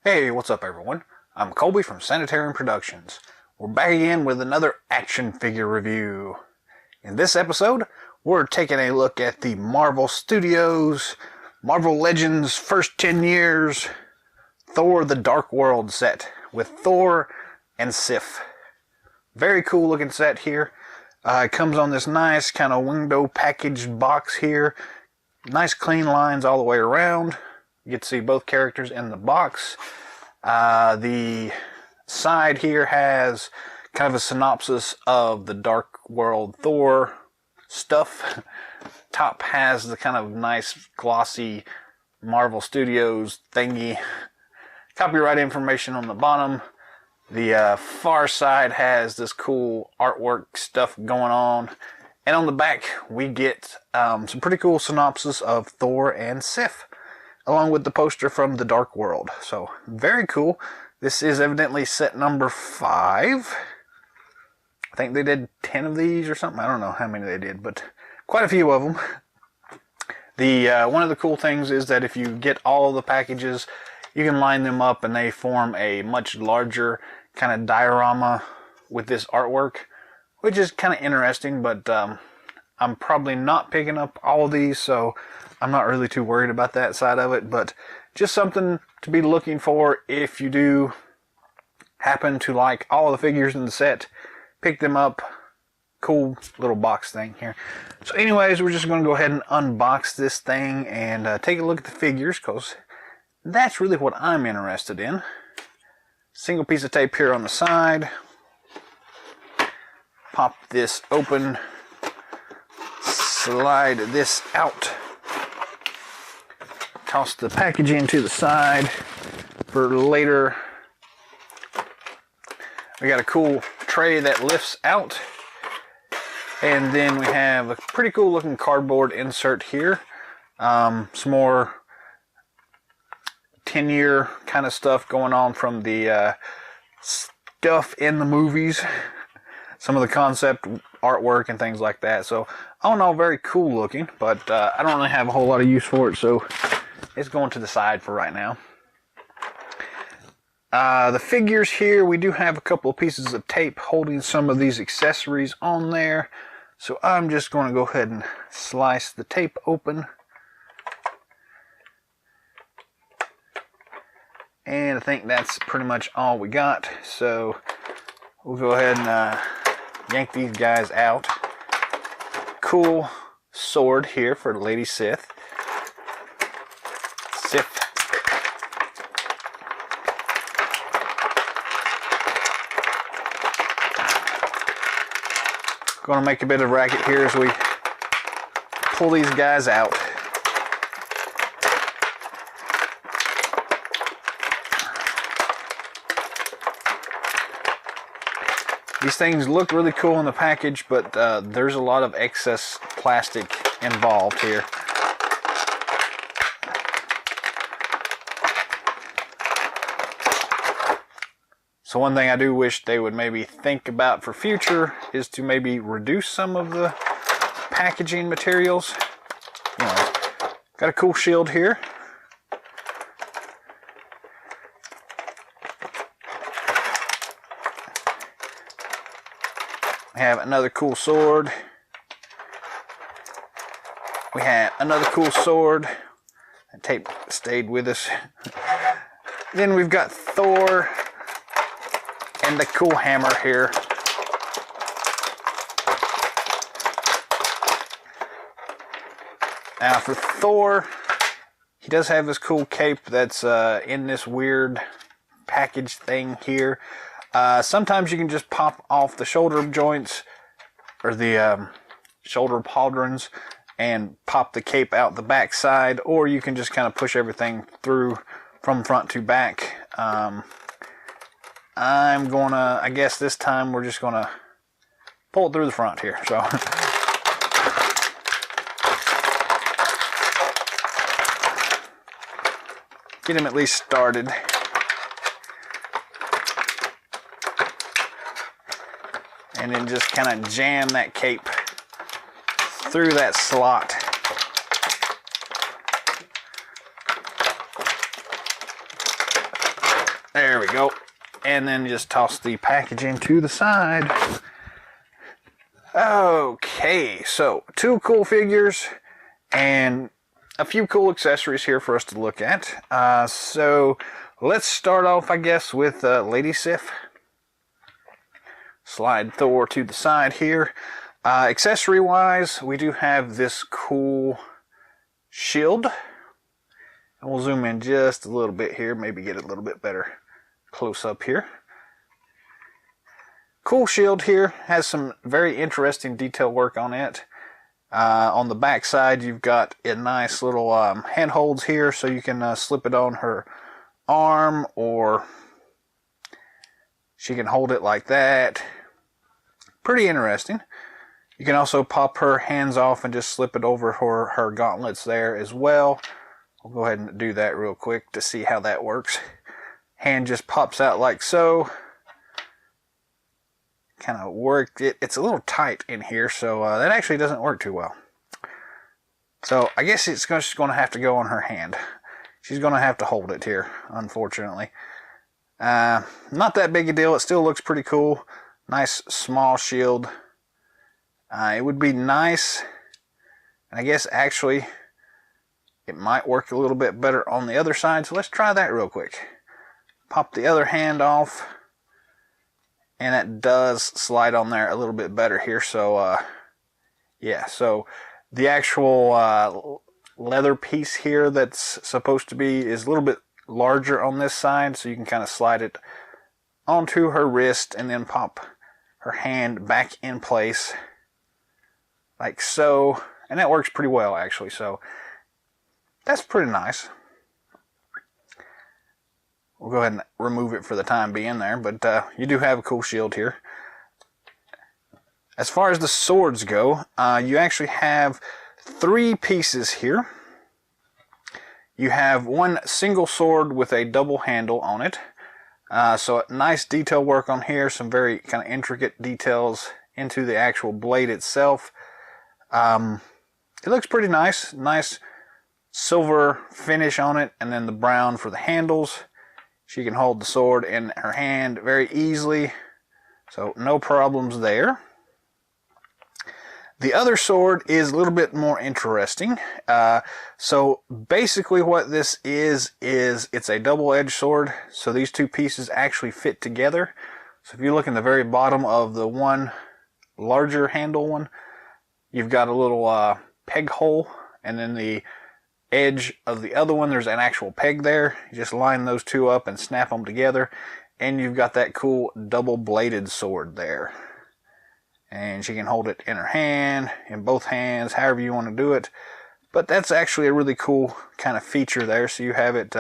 Hey, what's up everyone? I'm Colby from Sanitarium Productions. We're back again with another action figure review. In this episode, we're taking a look at the Marvel Studios, Marvel Legends First 10 Years, Thor the Dark World set with Thor and Sif. Very cool looking set here. It comes on this nice kind of window packaged box here. Nice clean lines all the way around. You get to see both characters in the box. The side here has kind of a synopsis of the Dark World Thor stuff. Top has the kind of nice glossy Marvel Studios thingy. Copyright information on the bottom. The far side has this cool artwork stuff going on. And on the back we get some pretty cool synopsis of Thor and Sif, along with the poster from the Dark World. So, very cool. This is evidently set number 5. I think they did 10 of these or something. I don't know how many they did, but quite a few of them. One of the cool things is that if you get all the packages, you can line them up and they form a much larger kind of diorama with this artwork, which is kind of interesting, but I'm probably not picking up all of these, so I'm not really too worried about that side of it, but just something to be looking for if you do happen to like all the figures in the set. Pick them up. Cool little box thing here. So anyways, we're just going to go ahead and unbox this thing and take a look at the figures, because that's really what I'm interested in. Single piece of tape here on the side. Pop this open. Slide this out. Toss the packaging to the side for later. We got a cool tray that lifts out. And then we have a pretty cool looking cardboard insert here. Some more 10-year kind of stuff going on from the stuff in the movies. Some of the concept artwork and things like that. So, all in all, very cool looking, but I don't really have a whole lot of use for it, so it's going to the side for right now. The figures here, we do have a couple of pieces of tape holding some of these accessories on there. So I'm just going to go ahead and slice the tape open. And I think that's pretty much all we got. So we'll go ahead and yank these guys out. Cool sword here for Lady Sif. Going to make a bit of racket here as we pull these guys out. These things look really cool in the package, but there's a lot of excess plastic involved here. So one thing I do wish they would maybe think about for future is to maybe reduce some of the packaging materials. You know, got a cool shield here. We have another cool sword. We have another cool sword. The tape stayed with us. Then we've got Thor and the cool hammer here. Now for Thor, he does have this cool cape that's in this weird package thing here. Sometimes you can just pop off the shoulder joints or the shoulder pauldrons and pop the cape out the back side, or you can just kind of push everything through from front to back. I guess this time we're just gonna pull it through the front here. So get him at least started. And then just kind of jam that cape through that slot. There we go. And then just toss the packaging to the side. Okay, so 2 cool figures and a few cool accessories here for us to look at. So let's start off, I guess, with Lady Sif. Slide Thor to the side here. Accessory-wise, we do have this cool shield. And we'll zoom in just a little bit here, maybe get a little bit better close up here. Cool shield here, has some very interesting detail work on it. On the back side, you've got a nice little handholds here, so you can slip it on her arm, or she can hold it like that. Pretty interesting. You can also pop her hands off and just slip it over her gauntlets there as well. We'll go ahead and do that real quick to see how that works. Hand just pops out like so. Kind of work it. It's a little tight in here, so that actually doesn't work too well. So I guess it's just going to have to go on her hand. She's going to have to hold it here, unfortunately. Not that big a deal. It still looks pretty cool. Nice small shield. It would be nice, and I guess actually it might work a little bit better on the other side. So let's try that real quick. Pop the other hand off. And it does slide on there a little bit better here. So, yeah. So the actual leather piece here that's supposed to be is a little bit larger on this side. So you can kind of slide it onto her wrist and then pop her hand back in place. Like so. And that works pretty well, actually. So that's pretty nice. We'll go ahead and remove it for the time being there, but you do have a cool shield here. As far as the swords go, you actually have 3 pieces here. You have one single sword with a double handle on it. So nice detail work on here, some very kind of intricate details into the actual blade itself. It looks pretty nice. Nice silver finish on it, and then the brown for the handles. She can hold the sword in her hand very easily, so no problems there. The other sword is a little bit more interesting. So basically what this is it's a double-edged sword, so these 2 pieces actually fit together. So if you look in the very bottom of the one larger handle one, you've got a little peg hole, and then the edge of the other one, there's an actual peg there. You just line those 2 up and snap them together, and you've got that cool double-bladed sword there. And she can hold it in her hand, in both hands, however you want to do it. But that's actually a really cool kind of feature there. So you have it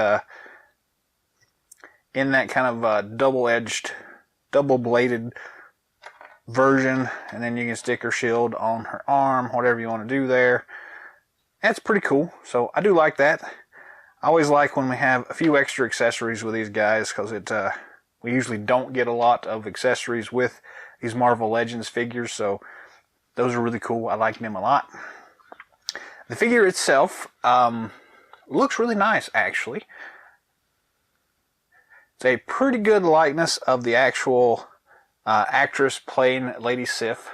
in that kind of double-edged, double-bladed version, and then you can stick her shield on her arm, whatever you want to do there. That's pretty cool, so I do like that. I always like when we have a few extra accessories with these guys, because we usually don't get a lot of accessories with these Marvel Legends figures, so those are really cool. I like them a lot. The figure itself looks really nice, actually. It's a pretty good likeness of the actual actress playing Lady Sif.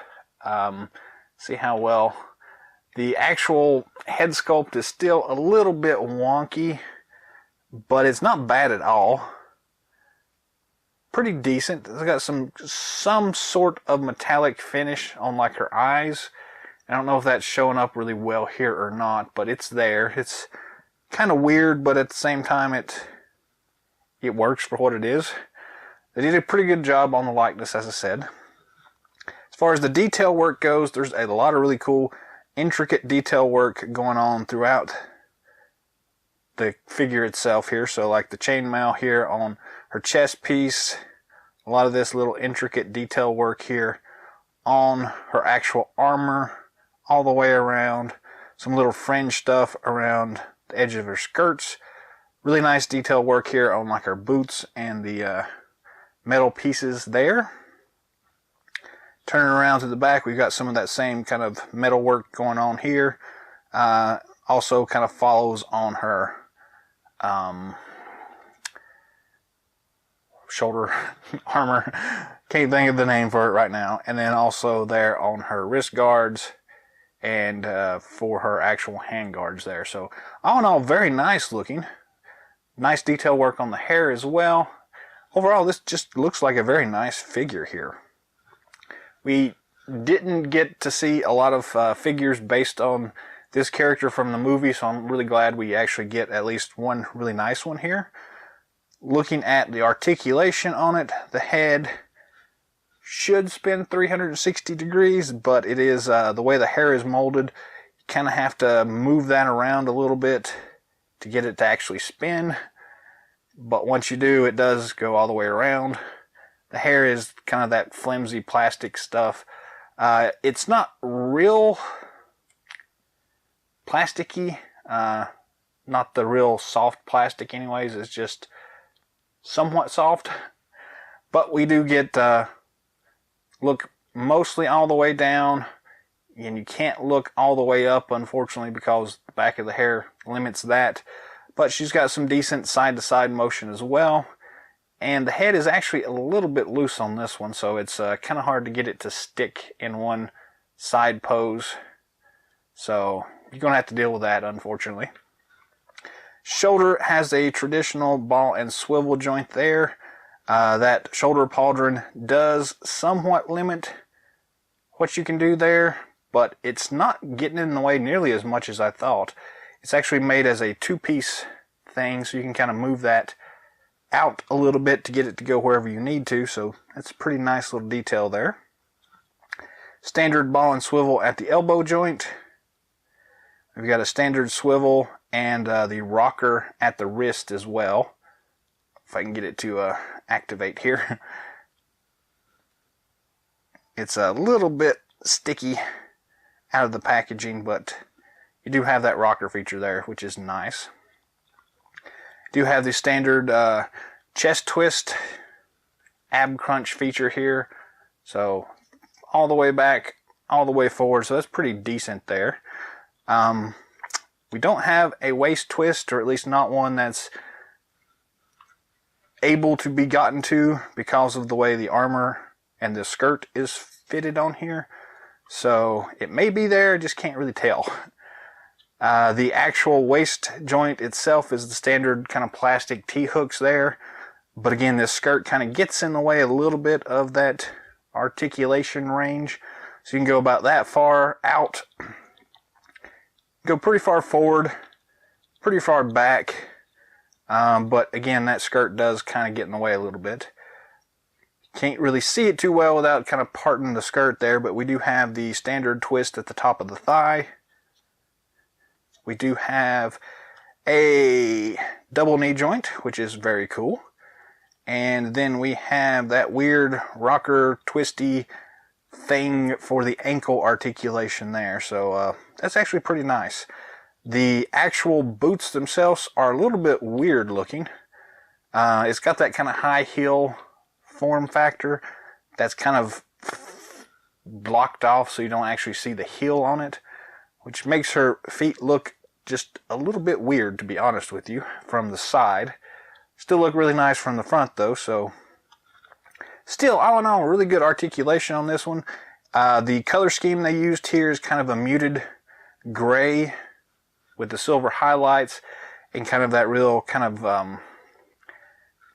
See how well. The actual head sculpt is still a little bit wonky, but it's not bad at all. Pretty decent. It's got some sort of metallic finish on like her eyes. I don't know if that's showing up really well here or not, but it's there. It's kind of weird, but at the same time it works for what it is. They did a pretty good job on the likeness, as I said. As far as the detail work goes, there's a lot of really cool intricate detail work going on throughout the figure itself here. So like the chainmail here on her chest piece, a lot of this little intricate detail work here on her actual armor all the way around, some little fringe stuff around the edge of her skirts. Really nice detail work here on like her boots and the metal pieces there. Turning around to the back, we've got some of that same kind of metal work going on here. Also kind of follows on her shoulder armor. Can't think of the name for it right now. And then also there on her wrist guards and for her actual hand guards there. So all in all, very nice looking. Nice detail work on the hair as well. Overall, this just looks like a very nice figure here. We didn't get to see a lot of figures based on this character from the movie, so I'm really glad we actually get at least one really nice one here. Looking at the articulation on it, the head should spin 360 degrees, but it is the way the hair is molded, you kind of have to move that around a little bit to get it to actually spin. But once you do, it does go all the way around. The hair is kind of that flimsy plastic stuff. It's not real plasticky, not the real soft plastic anyways, it's just somewhat soft. But we do get look mostly all the way down, and you can't look all the way up, unfortunately, because the back of the hair limits that. But she's got some decent side-to-side motion as well. And the head is actually a little bit loose on this one, so it's kind of hard to get it to stick in one side pose. So you're going to have to deal with that, unfortunately. Shoulder has a traditional ball and swivel joint there. That shoulder pauldron does somewhat limit what you can do there, but it's not getting in the way nearly as much as I thought. It's actually made as a two-piece thing, so you can kind of move that out a little bit to get it to go wherever you need to, so that's a pretty nice little detail there. Standard ball and swivel at the elbow joint. We've got a standard swivel and the rocker at the wrist as well. If I can get it to activate here. It's a little bit sticky out of the packaging, but you do have that rocker feature there, which is nice. You do have the standard chest twist ab crunch feature here. So all the way back, all the way forward, so that's pretty decent there. We don't have a waist twist, or at least not one that's able to be gotten to because of the way the armor and the skirt is fitted on here. So it may be there, just can't really tell. The actual waist joint itself is the standard kind of plastic T-hooks there. But again, this skirt kind of gets in the way a little bit of that articulation range. So you can go about that far out. Go pretty far forward, pretty far back. But again, that skirt does kind of get in the way a little bit. Can't really see it too well without kind of parting the skirt there, but we do have the standard twist at the top of the thigh. We do have a double knee joint, which is very cool. And then we have that weird rocker twisty thing for the ankle articulation there. So that's actually pretty nice. The actual boots themselves are a little bit weird looking. It's got that kind of high heel form factor that's kind of blocked off so you don't actually see the heel on it, which makes her feet look just a little bit weird, to be honest with you, from the side. Still look really nice from the front though, so still, all in all, really good articulation on this one. The color scheme they used here is kind of a muted gray with the silver highlights and kind of that real kind of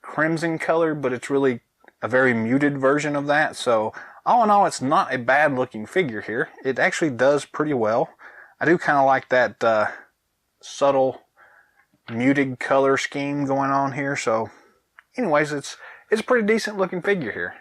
crimson color, but it's really a very muted version of that. So all in all, it's not a bad looking figure here. It actually does pretty well. I do kind of like that subtle muted color scheme going on here. So anyways, it's a pretty decent looking figure here.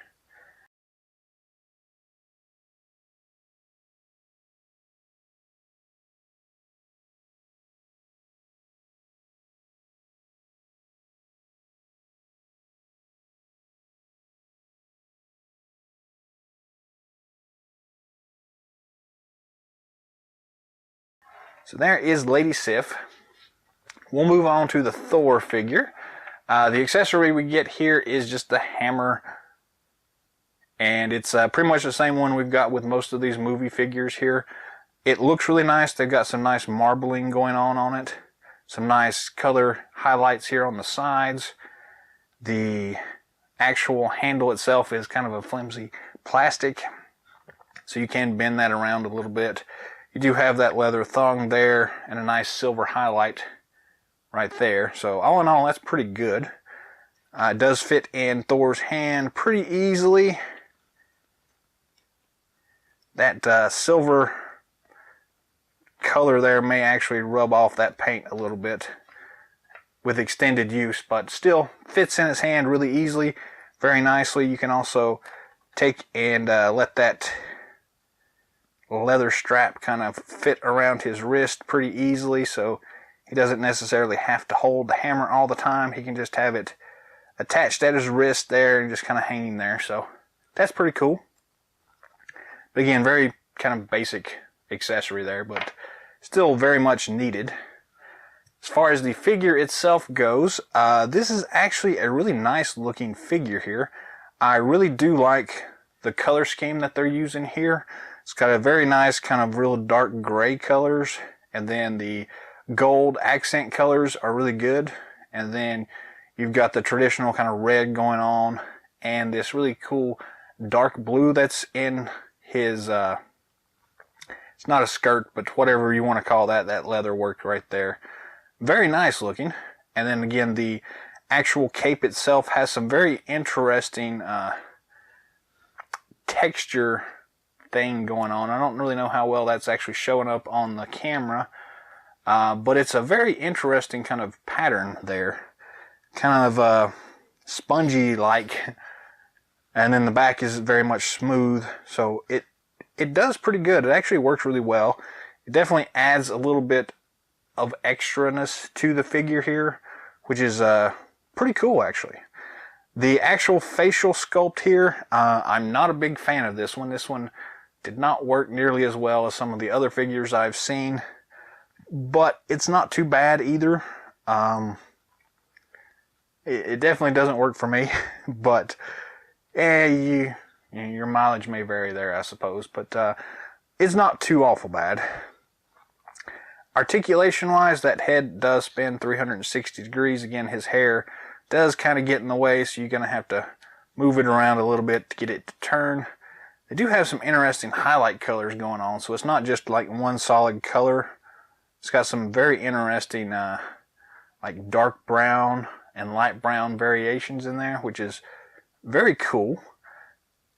So there is Lady Sif. We'll move on to the Thor figure. The accessory we get here is just the hammer. And it's pretty much the same one we've got with most of these movie figures here. It looks really nice. They've got some nice marbling going on it. Some nice color highlights here on the sides. The actual handle itself is kind of a flimsy plastic, so you can bend that around a little bit. You do have that leather thong there and a nice silver highlight right there. So all in all, that's pretty good. It does fit in Thor's hand pretty easily. That silver color there may actually rub off that paint a little bit with extended use, but still fits in his hand really easily, very nicely. You can also take and let that leather strap kind of fit around his wrist pretty easily, so he doesn't necessarily have to hold the hammer all the time. He can just have it attached at his wrist there and just kind of hanging there, so that's pretty cool. But again, very kind of basic accessory there, but still very much needed. As far as the figure itself goes, this is actually a really nice looking figure here. I really do like the color scheme that they're using here. It's got a very nice kind of real dark gray colors, and then the gold accent colors are really good, and then you've got the traditional kind of red going on, and this really cool dark blue that's in his it's not a skirt, but whatever you want to call that, that leather work right there. Very nice looking. And then again, the actual cape itself has some very interesting texture thing going on. I don't really know how well that's actually showing up on the camera, but it's a very interesting kind of pattern there. Kind of spongy like, and then the back is very much smooth, so it does pretty good. It actually works really well. It definitely adds a little bit of extraness to the figure here, which is pretty cool actually. The actual facial sculpt here, I'm not a big fan of this one. This one did not work nearly as well as some of the other figures I've seen, but it's not too bad either. It definitely doesn't work for me, but your mileage may vary there, I suppose, but it's not too awful bad. Articulation-wise, that head does spin 360 degrees. Again, his hair does kind of get in the way, so you're going to have to move it around a little bit to get it to turn. They do have some interesting highlight colors going on, so it's not just like one solid color. It's got some very interesting like dark brown and light brown variations in there, which is very cool.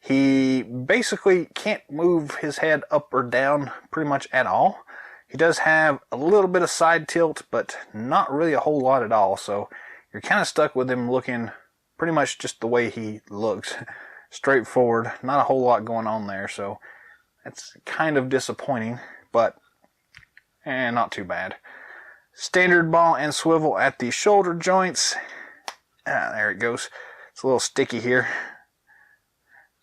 He basically can't move his head up or down pretty much at all. He does have a little bit of side tilt, but not really a whole lot at all. So you're kind of stuck with him looking pretty much just the way he looks. Straightforward, not a whole lot going on there. So that's kind of disappointing, but not too bad. Standard ball and swivel at the shoulder joints. There it goes. It's a little sticky here.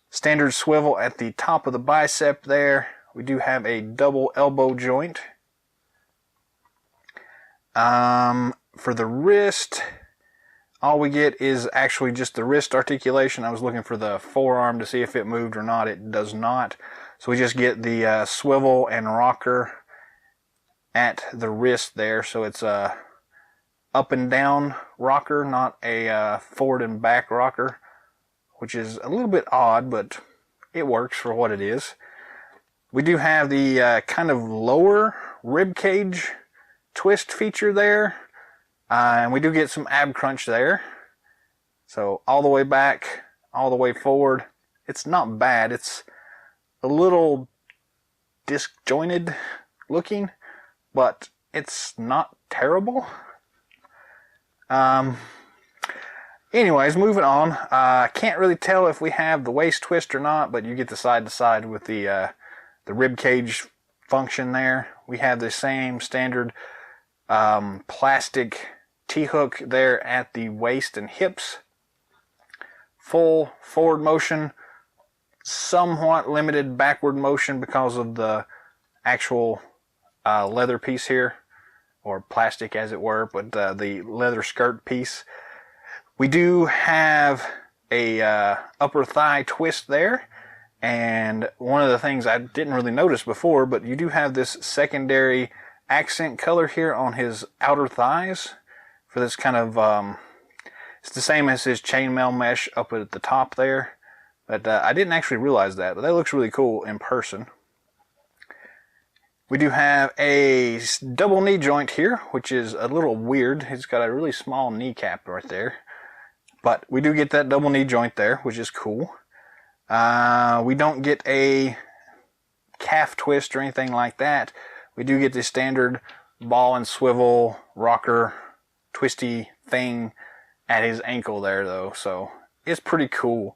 Standard swivel at the top of the bicep there. We do have a double elbow joint. For the wrist, all we get is actually just the wrist articulation. I was looking for the forearm to see if it moved or not. It does not. So we just get the swivel and rocker at the wrist there. So it's a up and down rocker, not a forward and back rocker, which is a little bit odd, but it works for what it is. We do have the kind of lower rib cage twist feature there, and we do get some ab crunch there. So all the way back, all the way forward. It's not bad. It's a little disjointed looking, but it's not terrible. Anyways, moving on. Can't really tell if we have the waist twist or not, but you get the side to side with the rib cage function there. We have the same standard plastic T-hook there at the waist and hips. Full forward motion, somewhat limited backward motion because of the actual leather piece here, or plastic as it were, but the leather skirt piece. We do have a upper thigh twist there, and one of the things I didn't really notice before, but you do have this secondary accent color here on his outer thighs for this kind of It's the same as his chainmail mesh up at the top there. But I didn't actually realize that, but that looks really cool in person. We do have a double knee joint here, which is a little weird. He's got a really small kneecap right there. But we do get that double knee joint there, which is cool. We don't get a calf twist or anything like that. We do get the standard ball and swivel rocker twisty thing at his ankle there, though. So it's pretty cool.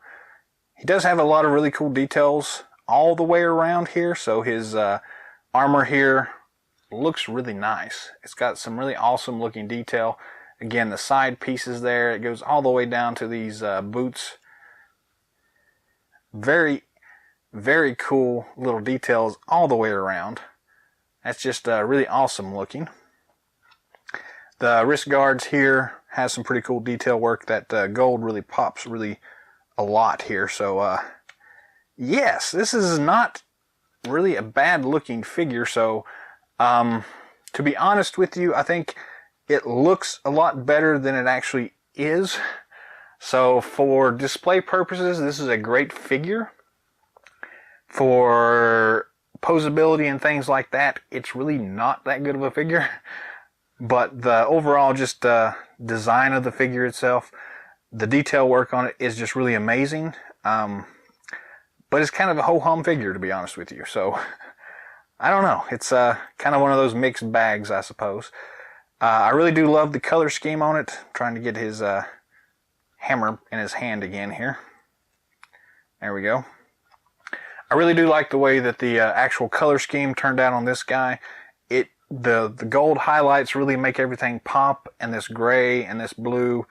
He does have a lot of really cool details all the way around here. So his armor here looks really nice. It's got some really awesome looking detail. Again, the side pieces there, it goes all the way down to these boots. Very, very cool little details all the way around. That's just really awesome looking. The wrist guards here has some pretty cool detail work. That gold really pops really a lot here. So yes, this is not really a bad looking figure. So to be honest with you, I think it looks a lot better than it actually is. So for display purposes, this is a great figure. For posability and things like that, it's really not that good of a figure. But the overall just design of the figure itself, the detail work on it is just really amazing. But it's kind of a ho-hum figure, to be honest with you. So, I don't know. It's kind of one of those mixed bags, I suppose. I really do love the color scheme on it. I'm trying to get his hammer in his hand again here. There we go. I really do like the way that the actual color scheme turned out on this guy. The gold highlights really make everything pop, and this gray and this blue,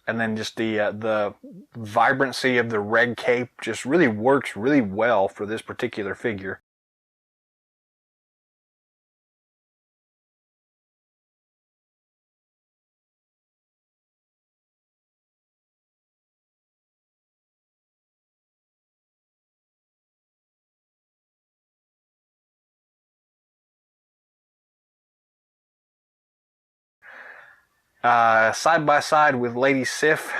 and then just the vibrancy of the red cape just really works really well for this particular figure. Side by side with Lady Sif,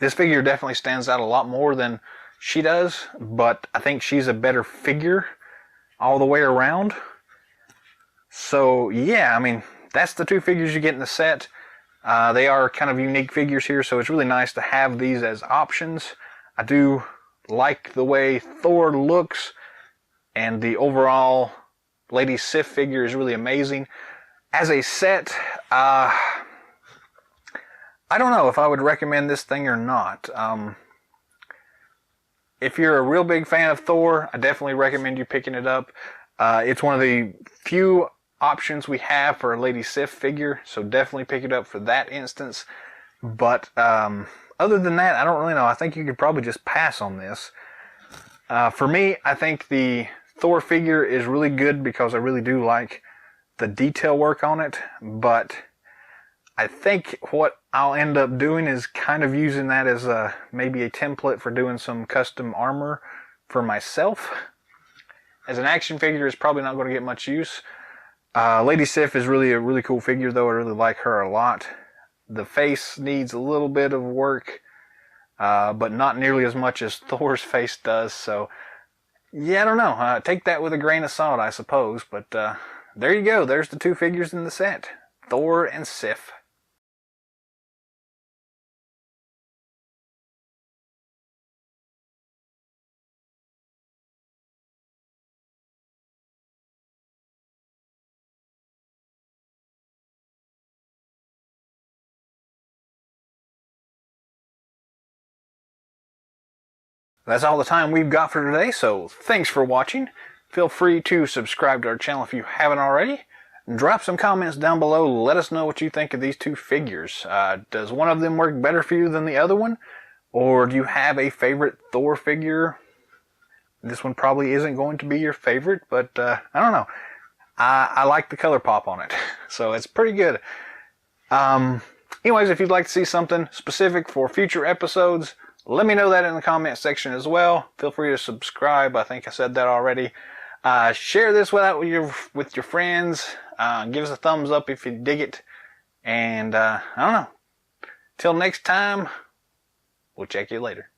this figure definitely stands out a lot more than she does, but I think she's a better figure all the way around. So yeah, I mean, that's the two figures you get in the set. They are kind of unique figures here, so it's really nice to have these as options. I do like the way Thor looks, and the overall Lady Sif figure is really amazing. As a set, I don't know if I would recommend this thing or not. If you're a real big fan of Thor, I definitely recommend you picking it up. It's one of the few options we have for a Lady Sif figure, so definitely pick it up for that instance. But other than that, I don't really know. I think you could probably just pass on this. For me, I think the Thor figure is really good because I really do like the detail work on it, but I think what I'll end up doing is kind of using that as maybe a template for doing some custom armor for myself. As an action figure, it's probably not going to get much use. Lady Sif is really a really cool figure, though. I really like her a lot. The face needs a little bit of work, but not nearly as much as Thor's face does. So, yeah, I don't know. Take that with a grain of salt, I suppose, but there you go. There's the two figures in the set. Thor and Sif. That's all the time we've got for today, so thanks for watching. Feel free to subscribe to our channel if you haven't already. Drop some comments down below. Let us know what you think of these two figures. Does one of them work better for you than the other one? Or do you have a favorite Thor figure? This one probably isn't going to be your favorite, but I don't know. I like the color pop on it, so it's pretty good. Anyways, if you'd like to see something specific for future episodes, let me know that in the comment section as well. Feel free to subscribe. I think I said that already. Share this with your friends. Give us a thumbs up if you dig it. And I don't know. Till next time, we'll check you later.